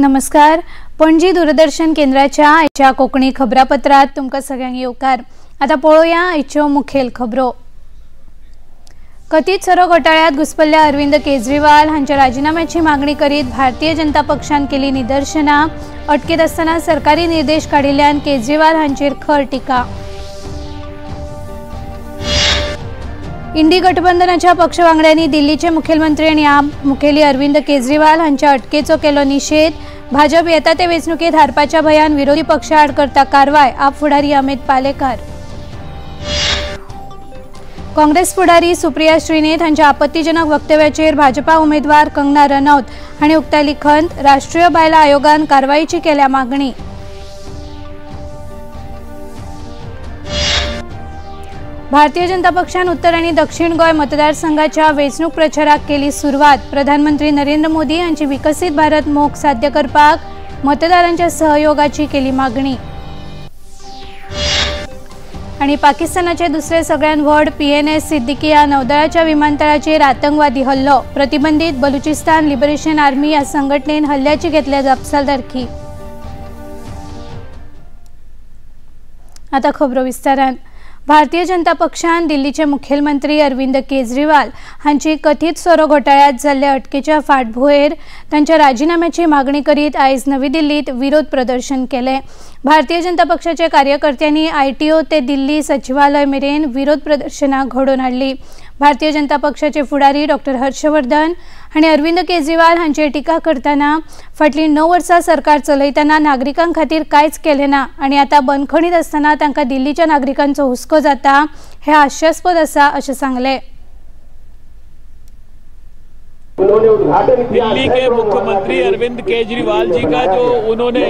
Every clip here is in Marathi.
नमस्कार। पणजी दूरदर्शन केंद्राच्या आयच्या कोकणी खबरापत्रात तुमका सगळ्यांक येवकार। आता पळोवया आयच्यो मुखेल खबरो। कथित सोरो घोटाळ्यात घुसपल्ल्या अरविंद केजरीवाल हांच्या राजीनाम्याची मागणी करीत भारतीय जनता पक्षान केली निदर्शना। अटकेत असताना सरकारी निर्देश काडिल्ल्यान केजरीवाल हांचेर खर टिका। इंडी गठबंधनाच्या पक्षवांगड्यांनी दिल्लीचे मुखेलमंत्री आणि आप मुखेली अरविंद केजरीवाल हांच्या अटकेचो केलो निषेध। भाजप येता ते वेंचणुकेत हारपाच्या भयान विरोधी पक्ष आड करता कारवाय। आप फुडारी अमित पालेकर। काँग्रेस फुडारी सुप्रिया श्रीनेथ हांच्या आपत्तीजनक वक्तव्याचेर भाजपा उमेदवार कंगना रनौत हांणी उक्तायली खंत। राष्ट्रीय बायला आयोगान कारवायेची केल्या मागणी। भारतीय जनता पक्षान उत्तर आणि दक्षिण गोय मतदारसंघाच्या वेंचणूक प्रचाराक केली सुरुवात। प्रधानमंत्री नरेंद्र मोदी यांची विकसित भारत मोख साध्य करपाक मतदारांच्या सहयोगाची केली मागणी। आणि पाकिस्तानाचे दुसरे सगळ्यात व्हड PNS सिद्दीकी या नौदळाच्या विमानतळाचेर आतंकवादी हल्लो। प्रतिबंधित बलुचिस्तान लिबरेशन आर्मी या संघटनेन हल्ल्याची घेतल्या जापसालदारकी। आता खबरो विस्तारान। भारतीय जनता पक्षान दिल्लीचे मुखेलमंत्री अरविंद केजरीवाल हांची कथित सोरो घोटाळ्यात जाल्ल्या अटकेच्या फाटभुंयेर तांच्या राजीनाम्याची मागणी करीत आयज नवी दिल्लीत विरोध प्रदर्शन केले। भारतीय जनता पक्षाच्या कार्यकर्त्यांनी ITO ते दिल्ली सचिवालय मेरेन विरोध प्रदर्शनाक घडोवन हाडली। भारतीय जनता पक्षाचे फुडारी डॉ. हर्षवर्धन हांणी अरविंद केजरीवाल हांचेर टिका करताना फाटली 9 वर्सां सरकार चलयतना नागरिकांक खातीर कांयच केलें ना आनी आतां बंदखणीत आसतना तांकां दिल्लीच्या नागरिकांचो हुस्को जाता हें हास्यास्पद आसा अशें सांगलें। दिल्ली के मुख्यमंत्री अरविंद केजरीवाल जी का जो उन्होंने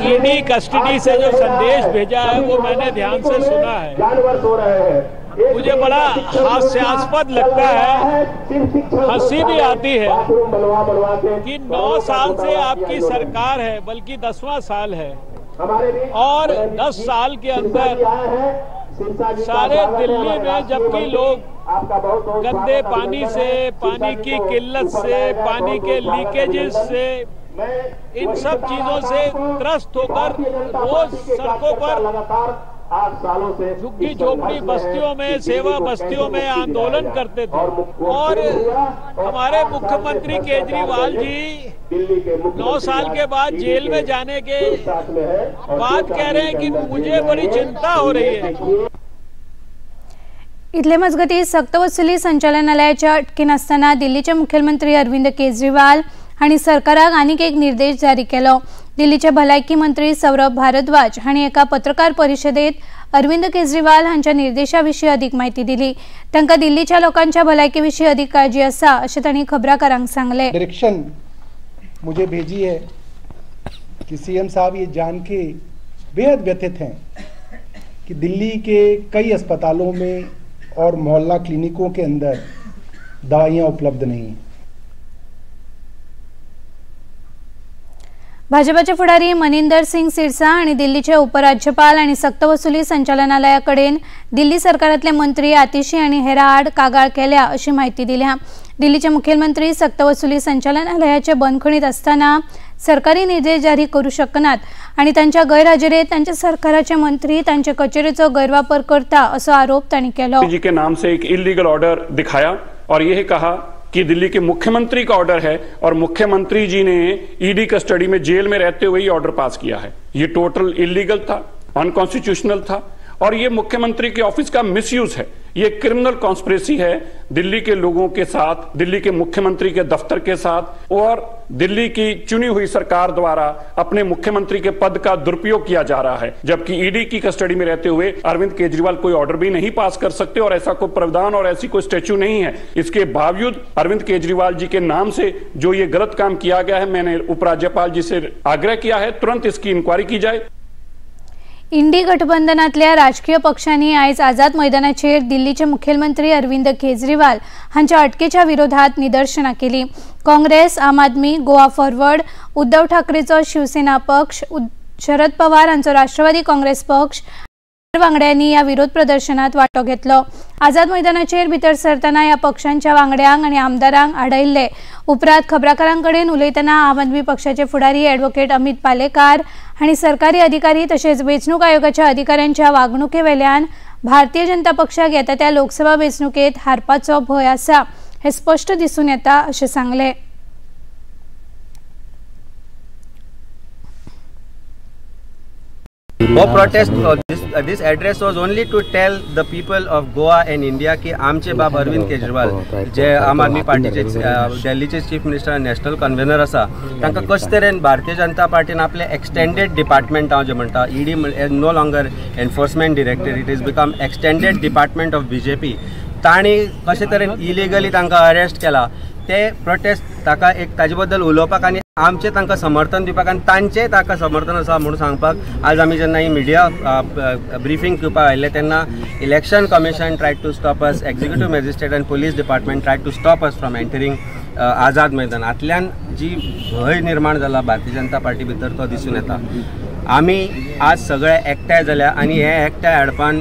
ईडी कस्टडी से जो संदेश भेजा है वो मैंने ध्यान से सुना है। मुझे बड़ा हास्यास्पद लगता है, हंसी भी आती है कि 9 साल से आपकी सरकार है, बल्कि 10वां साल है और 10 साल के अंदर सारे दिल्ली में जबकि लोग गंदे पानी से, पानी की किल्लत से, पानी के लीकेजेस से, इन सब चीजों से त्रस्त होकर रोज सड़कों पर 8 सालों से झुग्गी झोपड़ी बस्तियों में, सेवा बस्तियों में आंदोलन करते थे और हमारे मुख्यमंत्री केजरीवाल जी 9 साल के बाद जेल में जाने के बाद कह रहे हैं कि मुझे बड़ी चिंता हो रही है। इतले मजगती सक्तवसुली संचालनालयाच्या अटकेन असताना दिल्लीचे मुखेलमंत्री अरविंद केजरीवाल हांणी सरकाराक आनीक एक निर्देश जारी केलो। दिल्लीचे भलायकी मंत्री सौरभ भारद्वाज हांणी एका पत्रकार परिशदेत अरविंद केजरीवाल हांच्या निर्देशाविशीं अधिक माहिती दिली। तांकां दिल्लीच्या लोकांच्या भलायकेविशीं अधिक काळजी आसा अशें तांणी खबराकारांक सांगलें। डायरेक्शन मुझे भेजी है कि CM साहब ये जान के बेहद व्यथित हैं कि दिल्ली के कई अस्पतालों में और मोहल्ला क्लिनिकों के अंदर दवाइयां उपलब्ध नहीं हैं। भाजपाचे फुडारी मनिंदर सिंग सिरसा आणि दिल्लीचे उपराज्यपाल आणि सक्तवसुली संचालनालयाकडेन दिल्ली सरकारातले मंत्री आतिशी आणि हेरां आड कागाळ केल्या अशी माहिती दिल्या। दिल्लीचे मुखेलमंत्री सक्तवसुली संचालनालयाचे बंदखणीत असताना सरकारी निर्देश जारी करू शकनात आणि त्यांच्या गैरहजेरीत त्यांच्या सरकाराचे मंत्री त्यांच्या कचेरीचो गैरवापर करता असो आरोप तांणी केलो। जी के नाम से एक इलीगल ऑर्डर दिखाया और यह कहा कि दिल्ली के मुख्यमंत्री का ऑर्डर है और मुख्यमंत्री जी ने ईडी कस्टडी में जेल में रहते हुए ये ऑर्डर पास किया है। ये टोटल इलीगल था, अनकॉन्स्टिट्यूशनल था और ये मुख्यमंत्री के ऑफिस का मिसयूज है। ये क्रिमिनल कॉन्स्पिरेसी है दिल्ली के लोगों के साथ, दिल्ली के मुख्यमंत्री के दफ्तर के साथ और दिल्ली की चुनी हुई सरकार द्वारा अपने मुख्यमंत्री के पद का दुरुपयोग किया जा रहा है। जबकि ईडी की कस्टडी में रहते हुए अरविंद केजरीवाल कोई ऑर्डर भी नहीं पास कर सकते और ऐसा कोई प्रावधान और ऐसी कोई स्टैच्यू नहीं है। इसके बावजूद अरविंद केजरीवाल जी के नाम से जो ये गलत काम किया गया है, मैंने उपराज्यपाल जी से आग्रह किया है तुरंत इसकी इंक्वायरी की जाए। इंडी गठबंधनातल्या राजकीय पक्षांनी आयज आझाद मैदानाचेर दिल्लीचे मुखेलमंत्री अरविंद केजरीवाल हांच्या अटकेच्या विरोधात निदर्शनां केली। काँग्रेस, आम आदमी, गोवा फॉरवर्ड, उद्धव ठाकरेचो शिवसेना पक्ष, शरद पवार हांचो राष्ट्रवादी काँग्रेस पक्ष वांगड्यांनी या विरोध प्रदर्शनात वांटो घेतलो। आझाद मैदानाचेर भितर सरतना या पक्षांच्या वांगड्यांक आनी आमदारांक आडयल्ले। उपरांत खबराकारांकडेन उलयतना आम आदमी पक्षाचे फुडारी ॲडव्होकेट अमित पालेकार हांणी सरकारी अधिकारी तशेंच वेंचणूक आयोगाच्या अधिकाऱ्यांच्या वागणुकेवेल्यान भारतीय जनता पक्षाक येता त्या लोकसभा वेंचणुकेत हारपाचो भंय आसा हे स्पष्ट दिसून येता अशें सांगले। वो protest this address was only to tell the people of Goa and India कि आमचे बाब अरविंद केजरीवाल जे आम आदमी पार्टीचे दिल्लीचे चीफ मिनिस्टर नॅशनल कन्व्हेनर आसा तांकां कशे तरेन भारतीय जनता पार्टीन आपले एक्सटेंडेड डिपार्टमेंट हांव जे म्हणटा ED no longer enforcement director it is become extended department of BJP तांणी कशे तरेन इलिगली तांकां अरेस्ट केला ते प्रोटेस्ट ताका एक ताजे बद्दल उलोवपाक आनी आमचे तांकां समर्थन दिवपाक आनी तांचें ताका समर्थन आसा म्हणून सांगपाक आज आमी जेन्ना ही मिडिया ब्रिफींग घेवपाक आयिल्ले तेन्ना election commission tried to stop us executive magistrate आनी police department tried to stop us from entering Azad मैदानांतल्यान जी भंय निर्माण जाला भारतीय जनता पार्टी भितर तो दिसून येता। आमी आज सगळे एकठांय जाल्या आनी हे एकठांय हाडपान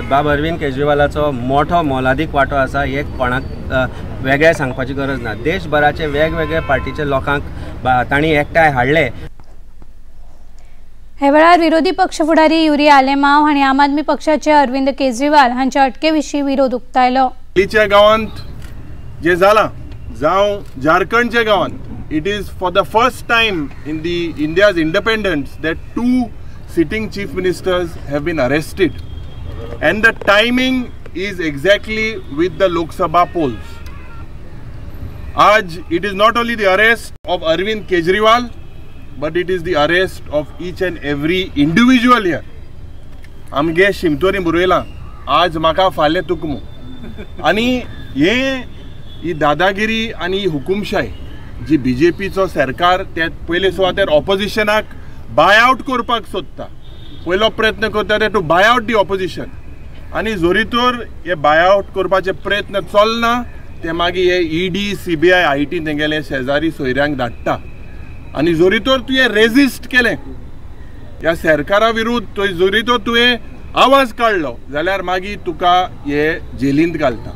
बाब अरविंद केजरीवालाचो मोठो मोलादीक वांटो आसा हे कोणाक वेगळे सांगपाची गरज ना। देशभराचे वेगवेगळे पार्टीचे लोकांक तांणी एकठांय हाडले। हे वेळार विरोधी पक्ष फुडारी युरी आलेमाव हांणी आम आदमी पक्षाचे अरविंद केजरीवाल हांच्या अटके विशीं विरोध उक्तायलो। दिल्लीच्या गांवांत जे जालां जावं झारखंडच्या गांवांत it is for the first time in the India's independence that 2 sitting chief ministers have been arrested and the timing is exactly with the Lok Sabha polls. Aj it is not only the arrest of Arvind Kejriwal but it is the arrest of each and every individual here. आमगे शिमतोनी बुरयला आज म्हाका फाल्यां तुका आनी ही दादागिरी आनी हुकुमशाही जी बीजेपीचो सरकार ते पयले सुवातेर ऑपोजिशनाक बाय आउट करपाक सोदता पयलो प्रयत्न करता ते to buy out the opposition आनी जोरीतोर हे बाय आउट करपाचे प्रयत्न चलना ते मागीर हे ईडी सीबीआय आयटी तेंगेले शेजारी सोयऱ्यांक धाडटा आनी जोरीतोर तुवें रेजिस्ट केलें ह्या सरकारा विरुद्ध जोरीतोर तुवें आवाज काडलो जाल्यार मागीर तुका हे जेलींत घालता।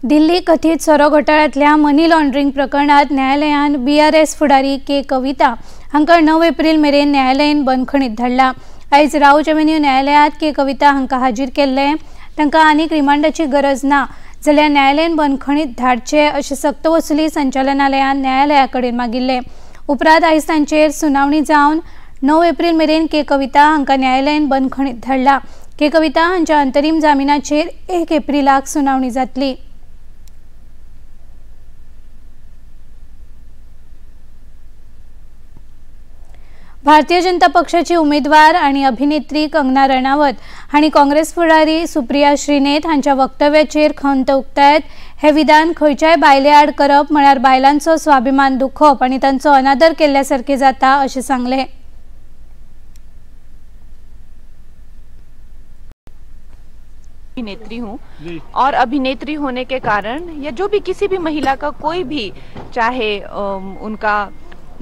दिल्ली कथित सोरो घोटाळ्यांतल्या मनी लॉन्ड्रिंग प्रकरणात न्यायालयान बीआरएस फुडारी के कविता हांकां 9 एप्रिल मेरेन न्यायालयान बंदखणीत धाडला। आयज राऊज एव्हेन्यू न्यायालयांत के कविता हांकां हाजीर केल्ले तांकां आनीक रिमांडाची गरज ना जाल्यार न्यायालयान बंदखणीत धाडचे अशें सक्तवसुली संचालनालयान न्यायालया कडेन मागिल्ले। उपरांत आयज तांचेर सुनावणी जावन 9 एप्रिल मेरेन के कविता हांकां न्यायालयान बंदखणीत धाडला। के कविता हांच्या अंतरीम जामिनाचेर 1 एप्रिलाक सुनावणी जातली। भारतीय जनता पक्षाची उमेदवार आणि अभिनेत्री कंगना रणावत हांणी काँग्रेस फुडारी सुप्रिया श्रीनेथ हांच्या वक्तव्याचेर खंत उक्तायत। हे विधान खंयच्याय बायले आड करप म्हळ्यार बायलांचो स्वाभिमान दुखोवप आणि तांचो अनादर केल्ल्यासारखे जाता अशें सांगले। अभिनेत्री हूँ और अभिनेत्री होने के कारण या जो भी किसी भी महिला का कोई भी चाहे उनका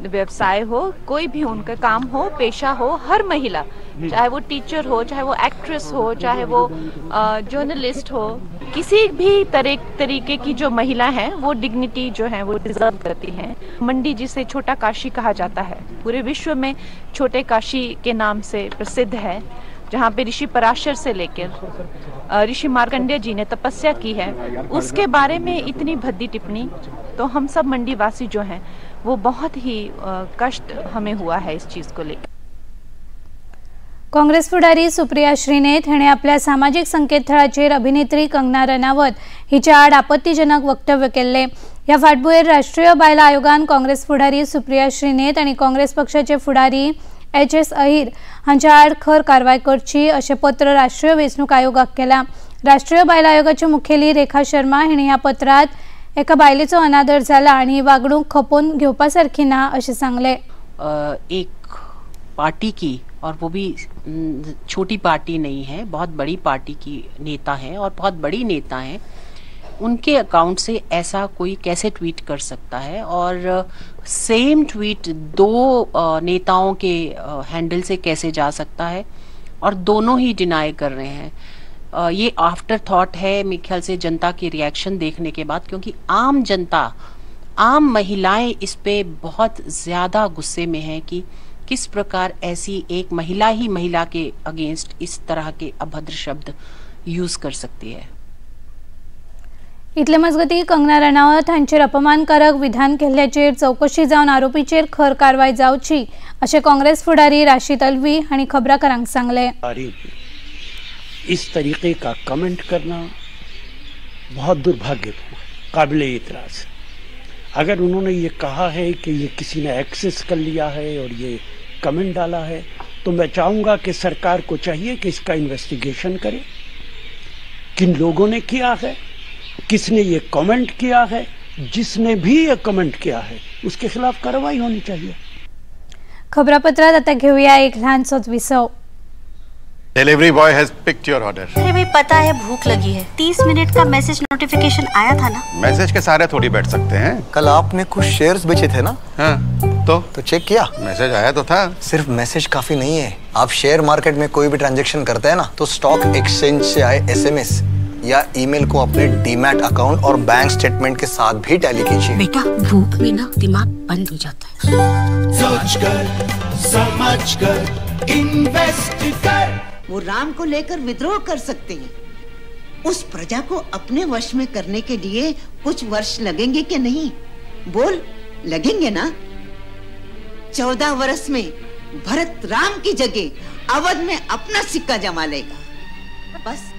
व्यवसाय हो कोई भी उनका काम हो पेशा हो हर महिला चाहे वो टीचर हो चाहे वो एक्ट्रेस हो चाहे वो जर्नलिस्ट हो किसी भी तरीके की जो महिला है वो डिग्निटी जो है वो डिजर्व करती है। मंडी जिसे छोटा काशी कहा जाता है पूरे विश्व में छोटे काशी के नाम से प्रसिद्ध है जहाँ पे ऋषि पराशर से लेकर ऋषि मार्कंडेय जी ने तपस्या की है उसके बारे में इतनी भद्दी टिप्पणी तो हम सब मंडी वासी जो हैं वो बहुत ही कष्ट हमें हुआ है इस चीज को लेकर। काँग्रेस फुडारी सुप्रिया श्रीनेथ हांणी आपल्या सामाजिक संकेतथळाचेर अभिनेत्री कंगना रणावत हिच्या आड आपत्तीजनक वक्तव्य केल्ले। ह्या फाटभुंयेर राष्ट्रीय बायलां आयोगान काँग्रेस फुडारी सुप्रिया श्रीनेथ आनी काँग्रेस पक्षाचे फुडारी HS अहिर हांच्या आड खर कारवाय करची अशें पत्र राष्ट्रीय वेंचणूक आयोगाक केलां। राष्ट्रीय बायलां आयोगाची मुखेली रेखा शर्मा हिणें ह्या पत्रांत एका बायलेचो अनादर जाला आनी वागणूक खपोवन घेवपासारखी ना अशें सांगले। एक पार्टी की और वो भी छोटी पार्टी नहीं है बहुत बड़ी पार्टी की नेता है और बहुत बड़ी नेता है उनके अकाउंट से ऐसा कोई कैसे ट्वीट कर सकता है और सेम ट्वीट 2 नेताओं के हैंडल से कैसे जा सकता है। और दोनों ही डिनाई कर रहे हैं। ये आफ्टर थॉट है मेरे ख्याल से जनता की रिएक्शन देखने के बाद, क्योंकि आम जनता, आम महिलाएं इस पे बहुत ज्यादा गुस्से में है कि किस प्रकार ऐसी एक महिला ही महिला के अगेंस्ट इस तरह के अभद्र शब्द यूज कर सकती है। इतले मजगती कंगना रनावत हांचेर अपमानकारक विधान केल्ल्याचेर चौकशी जावन आरोपीचेर खर कारवाय जावची अशें काँग्रेस फुडारी राशिद अल्वी हांणी खबराकारांक सांगले। इस तरीके का कमेंट करना बहुत दुर्भाग्यपूर्ण, काबिले इतराज। अगर उन्होंने ये कहा है कि ये किसी ने एक्सेस कर लिया है और ये कमेंट डाला है, तो मैं चाहूँगा कि सरकार को चाहिए कि इसका इन्वेस्टिगेशन करे, किन लोगों ने किया है, किसने ये कमेंट किया है, जिसने भी ये कमेंट किया है उसके खिलाफ कार्रवाई होनी चाहिए। खबरापत्रात आता घेऊया एक लहानसोच विसव। Delivery boy has picked your order. अरे भाई पता है भूख लगी है, 30 मिनट का मैसेज नोटिफिकेशन आया था ना। मैसेज के सारे थोड़ी बैठ सकते हैं। कल आपने कुछ शेयर्स बेचे थे ना? हाँ, तो चेक किया? मैसेज आया तो था। सिर्फ मैसेज काफी नहीं है। आप शेयर मार्केट में कोई भी ट्रांजैक्शन करते हैं ना, तो स्टॉक एक्सचेंज से आए SMS या ईमेल को अपने डीमैट अकाउंट और बैंक स्टेटमेंट के साथ भी टैली कीजिए। बेटा भूख में ना दिमाग बंद हो जाता है। सोचकर समझकर इन्वेस्ट कर। वो राम को लेकर विद्रोह कर सकते हैं। उस प्रजा को अपने वश में करने के लिए कुछ वर्ष लगेंगे कि नहीं? बोल, लगेंगे ना? 14 वर्ष में भरत राम की जगह अवध में अपना सिक्का जमा लेगा। बस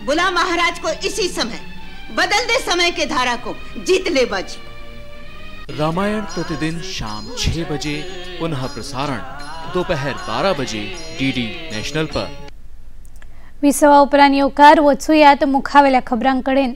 बुला महाराज को इसी समय, बदल दे समय के धारा को, जीत ले बाजी। रामायण प्रतिदिन शाम 6 बजे, पुनः प्रसारण दोपहर 12 बजे DD नेशनल पर। विसवा उपरांत येवकार वचूयात मुखावेल्या खबरांकडेन।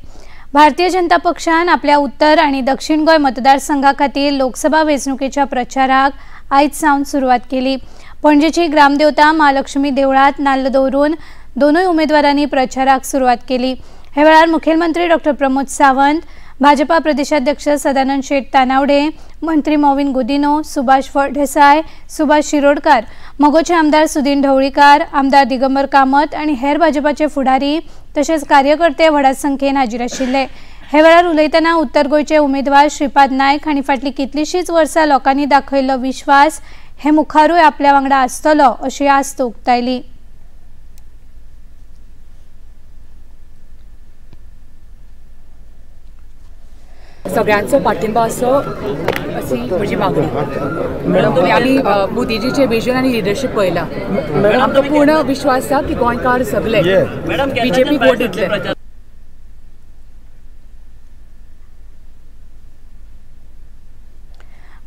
भारतीय जनता पक्षान आपल्या उत्तर आणि दक्षिण गोंय मतदारसंघा खातीर लोकसभा वेंचणुकेच्या प्रचाराक आयज सावन सुरवात केली। पणजेची ग्रामदेवता महालक्ष्मी देवळात नाल्ल दवरून दोनूय उमेदवारांनी प्रचाराक सुरवात केली। हे वेळार मुखेलमंत्री डॉ प्रमोद सावंत, भाजपा प्रदेशाध्यक्ष सदानंद शेट तानावडे, मंत्री मोविन गुदिनो, सुभाष फळदेसाय, सुभाष शिरोडकार, मोगोचे आमदार सुदीन ढवळीकार, आमदार दिगंबर कामत आणि हेर भाजपाचे फुडारी तशेंच कार्यकर्ते व्हड संख्येन हाजीर आशिल्ले। हे वेळार उलयतना उत्तर गोंयचे उमेदवार श्रीपाद नायक हांणी फाटली कितलीशींच वर्सां लोकांनी दाखयल्लो विश्वास हे मुखारूय आपल्या वांगडा आसतलो अशी आस्त उक्तायली। सगळ्यांचो पाठिंबा असो अशी म्हजी मागणी। आमी मोदीजीचे विजन आनी लिडरशीप पळयला। आमकां पूर्ण विश्वास आसा की गोंयकार सगळे BJP वोट दितले।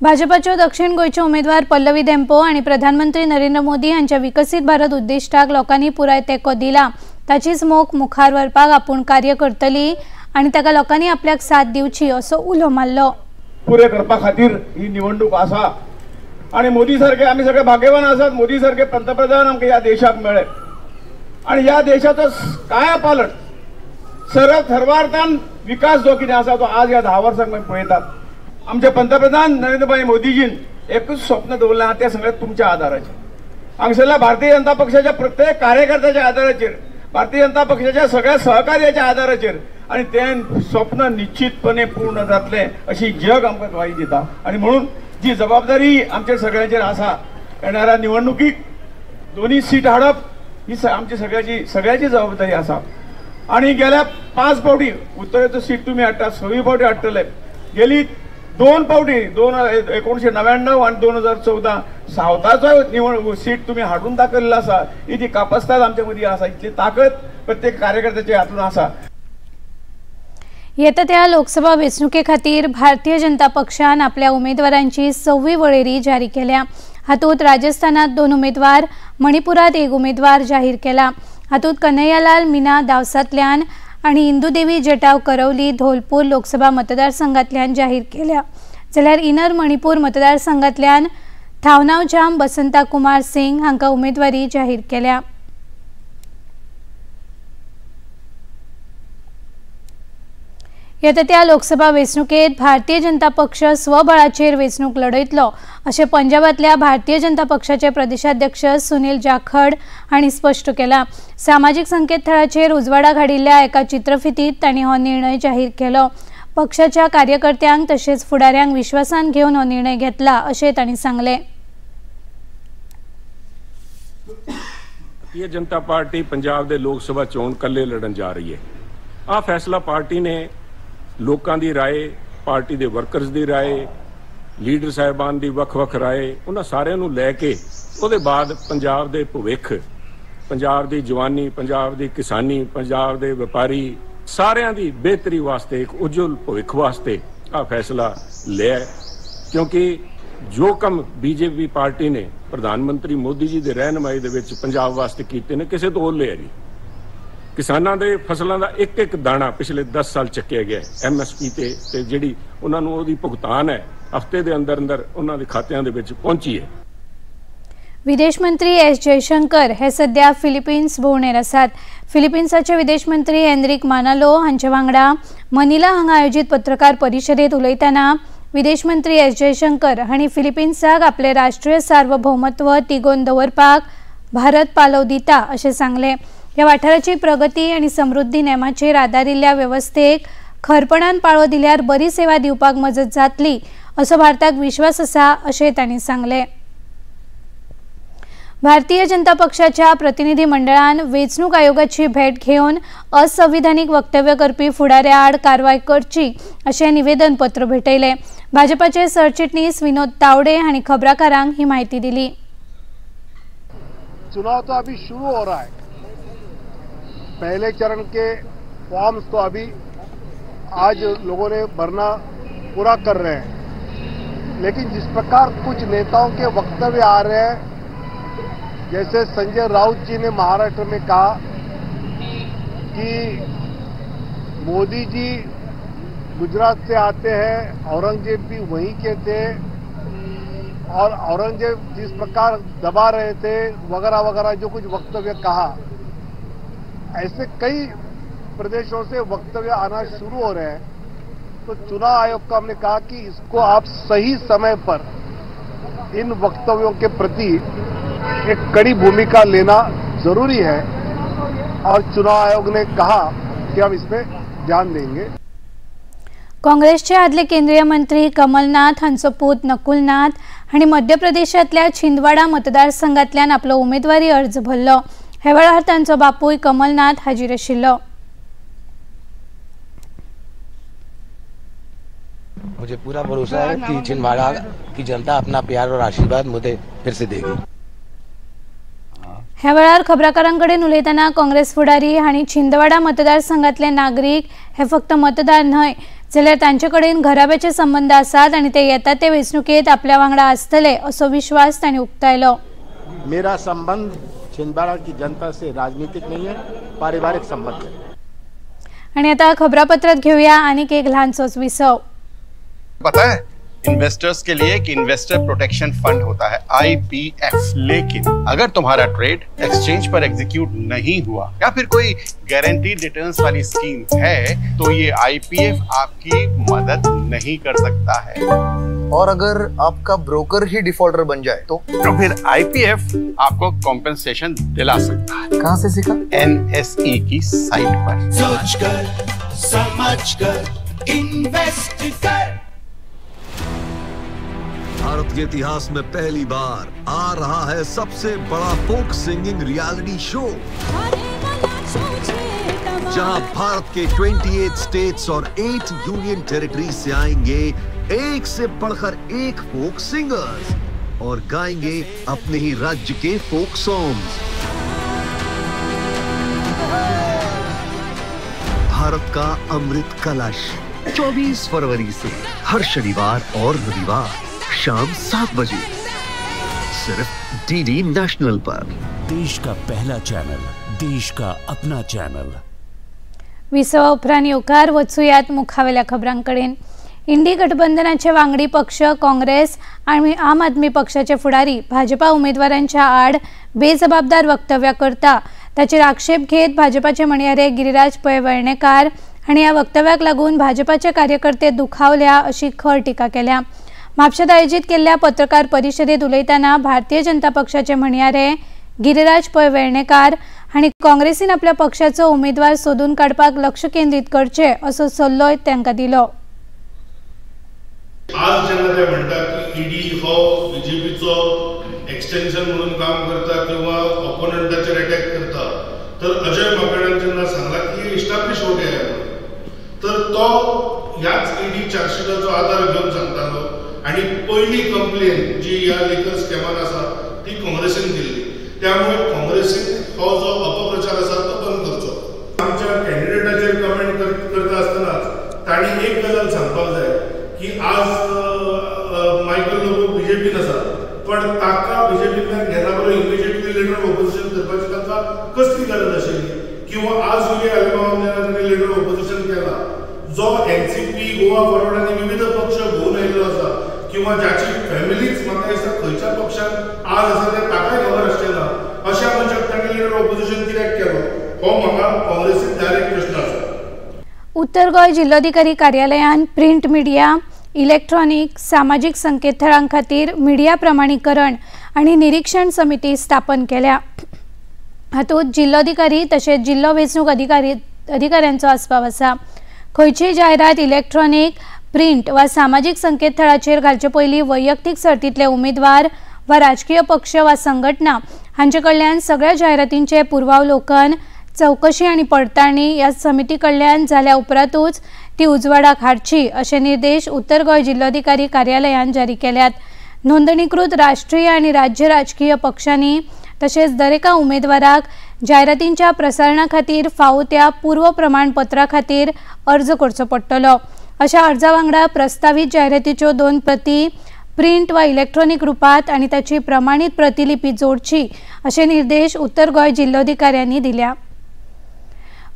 भाजपाच्यो दक्षिण गोंयचे उमेदवार पल्लवी धेंपो आणि प्रधानमंत्री नरेंद्र मोदी हांच्या विकसीत भारत उद्दिष्टाक लोकांनी पुराय तेंको दिला। ताचीच मोख मुखार व्हरपाक आपूण कार्य करतली आणि ताका लोकांनी आपल्याक साथ दिवची असो उलो मारलो। पुरे करपा खातीर ही निवडणूक आसा आणि मोदी सारखे आमी सगळे भाग्यवान आसात। मोदी सारखे पंतप्रधान आमकां ह्या देशाक मेळ्ळे आणि ह्या देशाचो काया पालट सर्वार्थान विकास जो कितें आसा तो आज ह्या 10 वर्सांक आमी पळयतात। आमचे पंतप्रधान नरेंद्र भाई मोदीजीन एकच स्वप्न दवरलें आहा, तें सगळें तुमच्या आदाराचेर। हांगसरल्या भारतीय जनता पक्षाच्या प्रत्येक कार्यकर्त्याच्या आदाराचेर, भारतीय जनता पक्षाच्या सगळ्या सहकार्याच्या आदाराचेर, आणि तें स्वप्न निश्चितपणे पूर्ण जातले अशी जग आमकां ग्वाही दिता। आणि म्हणून जी जबाबदारी आमच्या सगळ्यांचेर आसा, येणाऱ्या निवडणुकीक दोन्ही सीट हाडप ही आमची सगळ्याची जबाबदारी आसा। आणि गेल्या 5 फावटी उत्तरेचो सीट तुम्ही हाडटा, 6 फावटी हाडटले। गेली 2 फावटी 1999 आणि 2014 सावथाचो सीट तुम्ही हाडून दाखयल्लो आसा। ही जी कापस्ताद आमच्या मदीं आसा, इतली ताकद प्रत्येक कार्यकर्त्याच्या हातून आसा। येता त्या लोकसभा वेंचणुके खातीर भारतीय जनता पक्षान आपल्या उमेदवारांची 6वी वळेरी जारी केल्या। हातूंत राजस्थानात 2 उमेदवार, मणिपुरात 1 उमेदवार जाहीर केला। हातूंत कन्हैयालाल मीना दावसांतल्यान आणि इंदुदेवी जटाव करौली धोलपूर लोकसभा मतदारसंघातल्यान जाहीर केल्या। जाल्यार इनर मणिपूर मतदारसंघातल्यान थावनावजाम बसंता कुमार सिंग हांकां उमेदवारी जाहीर केल्या। येता त्या लोकसभा वेंचणुकेत भारतीय जनता पक्ष स्वबळाचेर वेंचणूक लढयतलो अशें पंजाबातल्या भारतीय जनता पक्षाचे प्रदेशाध्यक्ष सुनील जाखड हांणी स्पश्ट केला। सामाजीक संकेतथळाचेर उजवाडाक हाडिल्ल्या एका चित्रफितीत तांणी हो निर्णय जाहीर केलो। पक्षाच्या कार्यकर्त्यांक तशेंच फुडाऱ्यांक विश्वासान घेवन हो निर्णय घेतला अशें तांणी सांगले। भारतीय जनता पार्टी पंजाब दे लोक सभा चोण कल्ले लड़न जा रही है। आ फैसला पार्टी ने लोकां दी राय, पार्टी दे वर्कर्स दी राय, लीडर साहिबान दी वख-वख राय, उन्हां सारिआं नूं लै के ਉਹਦੇ ਬਾਅਦ ਪੰਜਾਬ ਦੇ ਭਵਿੱਖ, ਪੰਜਾਬ ਦੀ ਜਵਾਨੀ, ਪੰਜਾਬ ਦੀ ਕਿਸਾਨੀ, ਪੰਜਾਬ ਦੇ ਵਪਾਰੀ ਸਾਰਿਆਂ ਦੀ ਬਿਹਤਰੀ ਵਾਸਤੇ ਇੱਕ ਉਜਵਲ ਭਵਿੱਖ ਵਾਸਤੇ ਆ ਫੈਸਲਾ ਲਿਆ, ਕਿਉਂਕਿ ਜੋ ਕੰਮ ਬੀਜੇਪੀ ਪਾਰਟੀ ਨੇ ਪ੍ਰਧਾਨ ਮੰਤਰੀ ਮੋਦੀ ਜੀ ਦੇ ਰਹਿਨਮਾਈ ਦੇ ਵਿੱਚ ਪੰਜਾਬ ਵਾਸਤੇ ਕੀਤੇ ਨੇ ਕਿਸੇ ਤੋਂ ਲਿਆ ਨਹੀਂ। ਕਿਸਾਨਾਂ ਦੇ ਫਸਲਾਂ ਦਾ ਇੱਕ ਇੱਕ ਦਾਣਾ ਪਿਛਲੇ 10 ਸਾਲ ਚੱਕਿਆ ਗਿਆ MSP ਤੇ ਜਿਹੜੀ ਉਹਨਾਂ ਨੂੰ ਉਹਦੀ ਭੁਗਤਾਨ ਹੈ ਹਫ਼ਤੇ ਦੇ ਅੰਦਰ ਅੰਦਰ ਉਹਨਾਂ ਦੇ ਖਾਤਿਆਂ ਦੇ ਵਿੱਚ पहुंची है। विदेश मंत्री एस जयशंकर हे सध्या फिलिपिन्स भोंवडेर आसात। फिलिपिन्साचे विदेश मंत्री एनरिक मानालो हांचे वांगडा मनिला हांगा आयोजित पत्रकार परिशदेत उलयतना विदेश मंत्री एस जयशंकर हांणी फिलिपिन्साक आपले राष्ट्रीय सार्वभौमत्व तिगोवन दवरपाक भारत पालव दिता अशें सांगले। ह्या वाठाराची प्रगती आनी समृद्धी नेमाचेर आदारिल्ल्या वेवस्थेक खरपणान पाळो दिल्यार बरी सेवा दिवपाक मजत जातली असो भारताक विश्वास आसा अशें तांणी सांगले। भारतीय जनता पक्षाच्या प्रतिनिधी मंडळान वेंचणूक आयोगाची भेट घेवन असंविधानीक वक्तव्य करपी फुडाऱ्या आड कारवाय करची अशें निवेदन पत्र भेटयले। भाजपाचे सरचिटणीस विनोद तावडे हांणी खबराकारांक ही माहिती दिली। चुनाव तो अभी शुरू हो रहा है, पहले चरण के फॉर्म्स तो अभी आज लोगों ने भरना पूरा कर रहे हैं, लेकिन जिस प्रकार कुछ नेताओं के वक्तव्य आ रहे हैं, जैसे संजय राउत जी ने महाराष्ट्र में कहा कि मोदी जी गुजरात से आते हैं, औरंगजेब भी वहीं के थे और औरंगजेब जिस प्रकार दबा रहे थे वगैरह वगैरह जो कुछ वक्तव्य कहा, ऐसे कई प्रदेशों से वक्तव्य आना शुरू हो रहे हैं। तो चुनाव आयोग का हमने कहा कि इसको आप सही समय पर इन वक्तव्यों के प्रति एक कड़ी भूमिका लेना जरूरी है और चुनाव आयोग ने कहा कि हम इसमें ध्यान देंगे। काँग्रेसचे आदले केंद्रीय मंत्री कमलनाथ हांचो पूत नकुलनाथ हांणी मध्य प्रदेशांतल्या छिंदवाडा मतदारसंघांतल्यान आपलो उमेदवारी अर्ज भरलो। हे वेळार तांचो बापूय कमलनाथ हाजीर आशिल्लो। मुझे पूरा भरोसा है कि छिंदवाड़ा की जनता अपना प्यार और आशीर्वाद मुझे फिर से देगी। ह्या वेळार खबराकारांकडेन उलयतना काँग्रेस फुडारी हांणी छिंदवाडा मतदारसंघांतले नागरीक हे फक्त मतदार न्हय जाल्यार तांचे कडेन घराब्याचे संबंध आसात आनी ते येता ते वेंचणुकेत आपल्या वांगडा आसतले असो विश्वास तांणी उक्तायलो। मेरा संबंध छिंदवाड़ा की जनता से राजनीतिक नहीं है, पारिवारिक संबंध है। आणि आता खबरापत्रात घेऊया आणिक एक लहानसोच विसव। पता है इन्वेस्टर्स के लिए एक इन्वेस्टर प्रोटेक्शन फंड होता है IPF, लेकिन अगर तुम्हारा ट्रेड एक्सचेंज पर एग्जीक्यूट नहीं हुआ या फिर कोई गारंटीड रिटर्न्स वाली स्कीम है तो ये IPF आपकी मदद नहीं कर सकता है। और अगर आपका ब्रोकर ही डिफॉल्टर बन जाए तो फिर IPF आपको कॉम्पेंसेशन दिला सकता है। कहाँ से सीखा? NSE की साइट पर। सोच कर समझ कर इन्वेस्ट कर। भारत के इतिहास में पहली बार आ रहा है सबसे बड़ा फोक सिंगिंग रियलिटी शो, जहां भारत के 28 स्टेट्स और 8 यूनियन टेरिटरी से आएंगे एक से बढ़कर एक फोक सिंगर्स और गाएंगे अपने ही राज्य के फोक सॉन्ग्स। भारत का अमृत कलश 24 फरवरी से हर शनिवार और रविवार शाम 7 बजे सिर्फ DD नेशनल पर। देश का पहला चैनल, देश का अपना चॅनल। विसवा उपरांत येवकार वचूयात मुखावेल्या खबरांकडेन। इंडी गठबंधनाचे वांगडी पक्ष काँग्रेस आणि आम आदमी पक्षाचे फुडारी भाजपा उमेदवारांच्या आड बेजबाबदार वक्तव्य करता ताचेर आक्षेप घेत भाजपाचे म्हणयारे गिरिराज पै वेर्णेकार हांणी ह्या वक्तव्याक लागून भाजपाचे कार्यकर्ते दुखावल्या अशी खर टिका केल्या। म्हापशांत आयोजित केल्ल्या पत्रकार परिशदेत उलयतना भारतीय जनता पक्षाचे म्हणयारे गिरीराज पै वेर्णेकार हांणी काँग्रेसीन आपल्या पक्षाचो उमेदवार सोदून काडपाक लक्ष केंद्रीत करचे असो सल्लोय तांकां दिलो। आज जेन्ना ते म्हणटात की ईडी हो बीजेपीचो एक्सटेन्शन म्हणून काम करता किंवा ऑपोनंटाचेर अटॅक करता, तर अजय माकडान जेन्ना सांगला की इस्टाब्लिश ओटी आहे तर तो ह्याच ईडी चार्जशीटाचो आधार घेवन सांगतालो आणि पहिली कंप्लेन जी ह्या लिकर स्कॅमान आसा ती काँग्रेसीन दिल्ली। त्यामुळे काँग्रेसीन हो जो अपप्रचार आसा तो बंद करचो। आमच्या कॅन्डिडेटाचेर कमेंट करता आसतनाच तांणी एक गजाल सांगपाक जाय की आज मायकल लोबो बीजेपीन आसा, पण ताका बीजेपींतल्यान घेना बरो इमिजिएटली लीडर ऑफ ऑपोजिशन करपाची ताका कसली गरज आशिल्ली, किंवा आज युलिया आल्मावंत तांणी लीडर ऑफ ऑपोजिशन केला, जो एनसीपी गोवा फॉरवर्ड आनी विविध पक्ष भोवन आयिल्लो आसा, किंवा ज्याची फॅमिलीच म्हाका दिसता खंयच्या पक्षान आज आसा ते ताकाय खबर आसचें ना, अशा मनशाक तांणी लीडर ऑफ ऑपोजिशन कित्याक केलो हो म्हाका काँग्रेसीक डायरेक्ट प्रश्न आसा। उत्तर गोंय जिल्लोधिकारी कार्यालयान प्रिंट मिडिया, इलेक्ट्रॉनिक, सामाजिक संकेतथळां खातीर मिडिया प्रमाणीकरण आनी निरीक्षण समिती स्थापन केल्या। हातूंत जिल्लोधिकारी तशेंच जिल्लो वेंचणूक अधिकाऱ्यांचो आस्पाव आसा। खंयचीय जायरात इलेक्ट्रॉनिक, प्रिंट वा सामाजिक संकेतथळाचेर घालचे पयलीं वैयक्तीक सर्तींतले उमेदवार वा राजकीय पक्ष वा संघटना हांचे कडल्यान सगळ्या जायरातींचे पुर्वावलोकन, चौकशी आनी पडताळणी ह्या समिती कडल्यान जाल्या उपरांतूच ती उजवाडाक हाडची अशे निर्देश उत्तर गोंय जिल्लोधिकारी कार्यालयान जारी केल्यात। नोंदणीकृत राष्ट्रीय आनी राज्य राजकीय पक्षांनी तशेंच दरेका उमेदवाराक जायरातींच्या प्रसारणा खातीर फावो त्या पूर्व प्रमाणपत्रा खातीर अर्ज करचो पडटलो। अशा अर्जा वांगडा प्रस्तावित जायरातीच्यो 2 प्रती प्रिंट वा इलेक्ट्रॉनिक रुपात आनी ताची प्रमाणीत प्रतिलिपी जोडची अशे निर्देश उत्तर गोंय जिल्लोधिकाऱ्यांनी दिल्या।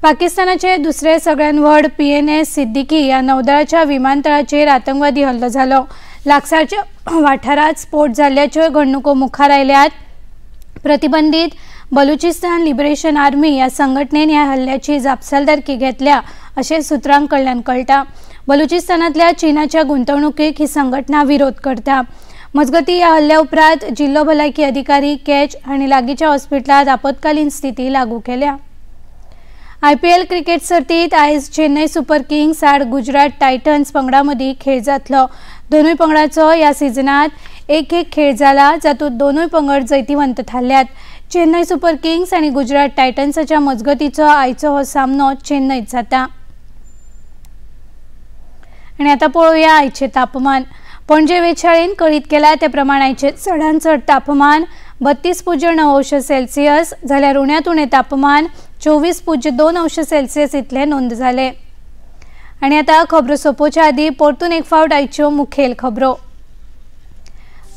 पाकिस्तानाचे दुसरे सगळ्यात व्हड PNS सिद्दीकी ह्या नौदळाच्या विमानतळाचेर आतंकवादी हल्लो जालो। लागसारच्या वाठारात स्फोट जाल्ल्याच्यो घडणुको मुखार आयल्यात। प्रतिबंधीत बलुचिस्तान लिबरेशन आर्मी ह्या संघटनेन ह्या हल्ल्याची जापसालदारकी घेतल्या अशें सुत्रांकडल्यान कळटा। बलुचिस्तानांतल्या चीनाच्या गुंतवणुकीक ही संघटना विरोध करता। मजगतीं ह्या हल्ल्या उपरांत जिल्लो भलायकी अधिकारी कॅच हांणी लागींच्या हॉस्पिटलांत आपतकालीन स्थिती लागू केल्या। IPL क्रिकेट सर्तीत आयज चेन्नई सुपर किंग्स आड गुजरात टायटन्स पंगडा मदीं खेळ जातलो। दोनूय पंगडांचो ह्या सिजनात एक खेळ जाला, जातूंत दोनूय पंगड जैतिवंत थारल्यात। चेन्नई सुपर किंग्स आनी गुजरात टायटन्साच्या मजगतीचो आयचो हो सामनो चेन्नईत जाता। आनी आतां पळोवया आयचे तापमान। पणजे वेधशाळेन कळीत केला ते प्रमाण आयचे चडांत चड तापमान 32.9°C जाल्यार उण्यांत उणें तापमान 24.2°C इतले नोंद जाले। आनी आतां खबरो सोंपोवचे आदीं परतून एक फावट आयच्यो मुखेल खबरो।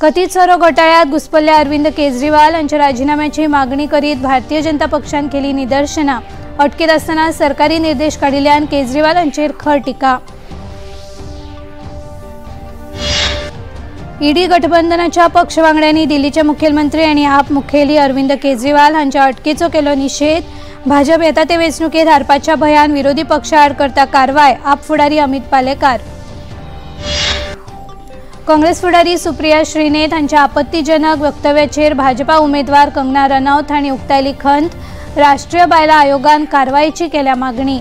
कथीत सोरो घोटाळ्यांत घुस्पल्ल्या अरविंद केजरीवाल हांच्या राजिनाम्याची मागणी करीत भारतीय जनता पक्षान केली निदर्शनां। अटकेत आसतना सरकारी निर्देश काडिल्ल्यान केजरीवाल हांचेर खर टिका। ईडी गठबंधनाच्या पक्षवांगड्यांनी दिल्लीचे मुखेलमंत्री आनी आप मुखेली अरविंद केजरीवाल हांच्या अटकेचो केलो निषेध। भाजप येता ते वेंचणुकेंत हारपाच्या भंयान विरोधी पक्ष आड करता कारवाय, आप फुडारी अमित पालेकार। काँग्रेस फुडारी सुप्रिया श्रीनेत हांच्या आपत्तीजनक वक्तव्याचेर भाजपा उमेदवार कंगना रनौत हांणी उक्तायली खंत। राष्ट्रीय बायला आयोगान कारवायेची केल्या मागणी।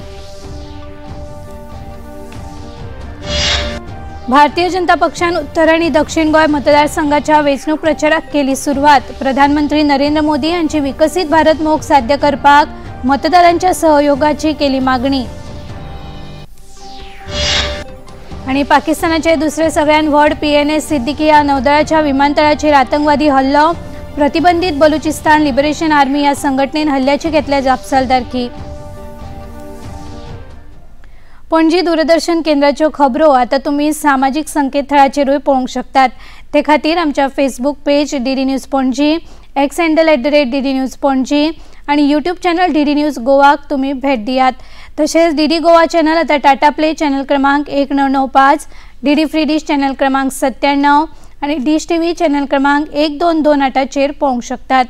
भारतीय जनता पक्षान उत्तर आनी दक्षिण गोंय मतदारसंघाच्या वेंचणूक प्रचाराक केली सुरवात। प्रधानमंत्री नरेंद्र मोदी हांची विकसीत भारत मोख साध्य करपाक मतदारांच्या सहयोगाची केली मागणी। आनी पाकिस्तानाचे दुसरे सगळ्यात व्हड PNS सिद्दीकी ह्या नौदळाच्या विमानतळाचेर आतंकवादी हल्लो। प्रतिबंधीत बलुचिस्तान लिबरेशन आर्मी ह्या संघटनेन हल्ल्याची घेतल्या जापसालदारकी। पणजी दूरदर्शन केंद्राच्यो खबरो आता तुम्ही सामाजिक संकेतथळाचेरूय पळोवंक शकतात। ते खातीर आमच्या Facebook page DD news Panaji, X handle @DD news Panaji आणि यूट्यूब चॅनल DD न्यूज गोवाक तुम्ही भेट दियात। तसेच DD गोवा चॅनल आता टाटा प्ले चॅनल क्रमांक 1995, DD फ्री डिश चॅनल क्रमांक 97 आणि डिश TV चॅनल क्रमांक 1228चेर पळोवंक शकतात।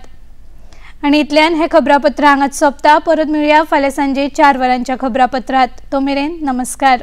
आणि इतल्यान हे खबरापत्र हांगाच सोंपता। परत मेळुया फाल्यां सांजे 4 वरांच्या खबरापत्रात। तो मेरेन नमस्कार।